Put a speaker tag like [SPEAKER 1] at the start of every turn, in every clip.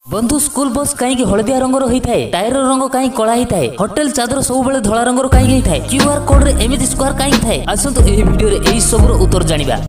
[SPEAKER 1] बंधु school bus कहीं हलदिया रंगर होता है, टायर रंग कहीं कला होता है, होटेल चादर सब बेले धला रंगर कहीं होता है, क्यूआर कोड रे एमती स्क्वायर कहीं थाए। आसतु एही वीडियो रे एही सबर उत्तर जानिबा।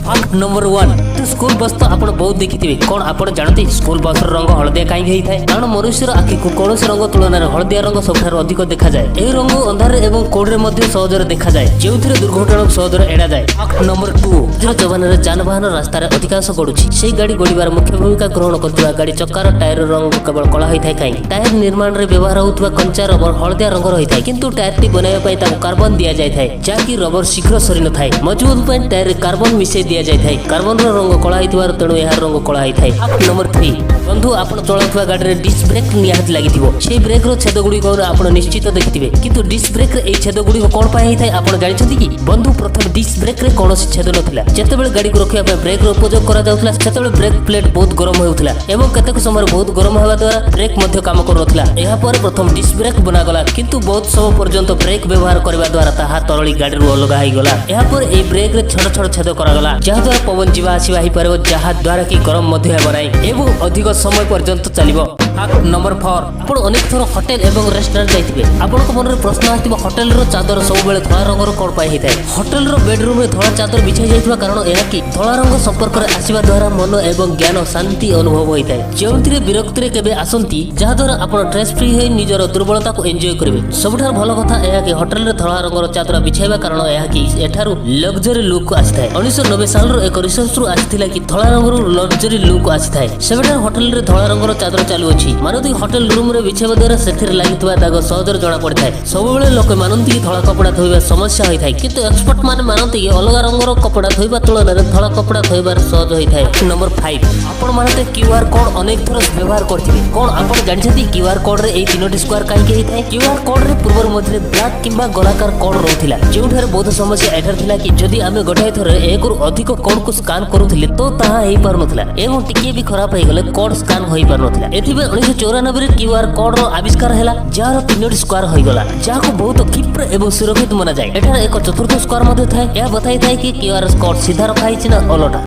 [SPEAKER 1] फैक्ट नंबर 1, तो स्कूल बस तो आपण बहुत देखिथिबे। कोन आपण जानते स्कूल बस रंग हलदिया काई होई थाए? कारण मनुष्यर आखि को कोनोस रंग तुलना रे हलदिया रंग सबठार अधिक देखा जाए। ए रंग अंधार एवं कोड रे मध्ये सहजरे देखा जाए, जेउथिरे दुर्घटना सहजरे एडा जाए। फैक्ट नंबर 2, जो जवान रे जानवाहन रास्ता रे अधिकांश गडुछि, सेही गाड़ी गडिबार मुख्य भूमिका ग्रहण करथिबा गाड़ी चक्कार टायर रंग केवल कला होई थाए। काई टायर निर्माण रे व्यवहार होतबा कंचा रबर हलदिया रंग रही थाए, किंतु टायर टी बनाइबा पई ताको कार्बन दिया जाय थाए, जाकि रबर शीघ्र सरी न थाए। मजबूत पई टायर रे कार्बन मिसै दिया जाय थाए। कार्बन रंग कला होइथिबार तेणु एहार रंग कला होई थाए। फैक्ट नंबर 3, बंधु आपण चलाउथबा गाड़ी रे डिस्क ब्रेक निहात लागिथिबो। सेही ब्रेक रो छेद गुडी को आपण निश्चित देखिथिबे, किंतु डिस्क ब्रेक रे ए छेद गुडी को कोन पाई होई थाए आपण जानिछथि कि? बंधु प्रथम डिस्क ब्रेक रे कोनोसी छेद नथिला। जेतेबेले गाड़ी को रखिया पय ब्रेक रो उपयोग करा जाउथला, सेतेबेले ब्रेक प्लेट बहुत गरम होउथला एवं केतेक समय बहुत गरम हेबा द्वारा ब्रेक मध्ये काम करूथला। एहा पर प्रथम डिस्क ब्रेक बना गला, किंतु बहुत समय पर्यंत ब्रेक व्यवहार करबा द्वारा ताहा तळली गाड़ी रो अलगा होई गला। एहा पर ए ब्रेक रे छोट छोट छेद करा गला, जहा द्वारा पवन जीवा आसीबा ही परबो, जहा द्वारा कि गरम मध्ये हेबो नै एवं अधिक समय पर्यंत चलिबो। फैक्ट नंबर 4, आपण अनेक थोर होटेल एवं रेस्टोरेंट जाइथिबे। आपण को मन रे प्रश्न आथिबो, होटेल रो चादर सब बेले धला रंग रो कोन पाई हिताय? होटेल रो बेडरूम रे धला चादर बिछाई जाइथिबा कारण एहा कि धला रंग संपर्क रे आसीबा द्वारा मन एवं ज्ञान शांति अनुभव होइताय, जेउथिरे विरक्ति रे केबे आसंती, जहा द्वारा आपण स्ट्रेस फ्री होई निजर दुर्बलता को एन्जॉय करिवे। सबठार भलो कथा एहा कि होटेल रे धला रंग रो चादर बिछाइबा कारण एहा कि एठारु लग्जरी लुक आसीथाय। 1990 साल रो एक रिसर्च रु आसीथिला कि धला रंग रो लग्जरी लुक आसीथाय। सेबठार होटेल रे धला रंग रो चादर चालू अछि, मानती होटेल रूम रे बिछाइबा द्वारा सेथिर लागितबा दाग सहजर जणा पड़िथाय। सब बेले लोक मानती कि धला कपड़ा धोइबा समस्या होइथाय, किंतु एक्सपर्ट माने मानती कि अलगा रंग रो कपड़ा धोइबा तुलना रे धला कपड़ा धोइबार सहज होइथाय। नंबर 5, आपण मानते क्यूआर कोड अनेक थोर व्यवहार करथिबे। कोन आपण जानिछथि क्यूआर कोड रे ए तीनोटी स्क्वायर काई के हिताय? क्यूआर कोड रे पूर्वर मध्ये ब्लैक किंबा गोलाकार कोड रहथिला, जेउठार बहुत समस्या एठार थिला कि जदि आमे गोटाय थोर एक रु अधिक कोड को स्कैन करूथिले तो ताहा हेइ पार नथिला एवं टिके भी खराब हे गले कोड स्कैन होई पार नथिला। एथिबे 1994 रे क्यूआर कोड रो आविष्कार हैला, जार तीनोटी स्क्वायर होई गला, जाको बहुत क्षिप्र एवं सुरक्षित माना जाय। एठार एक चतुर्थ स्क्वायर मध्ये थाए, या बताई थाए कि क्यूआर कोड सीधा रखा हिछि ना अलटा।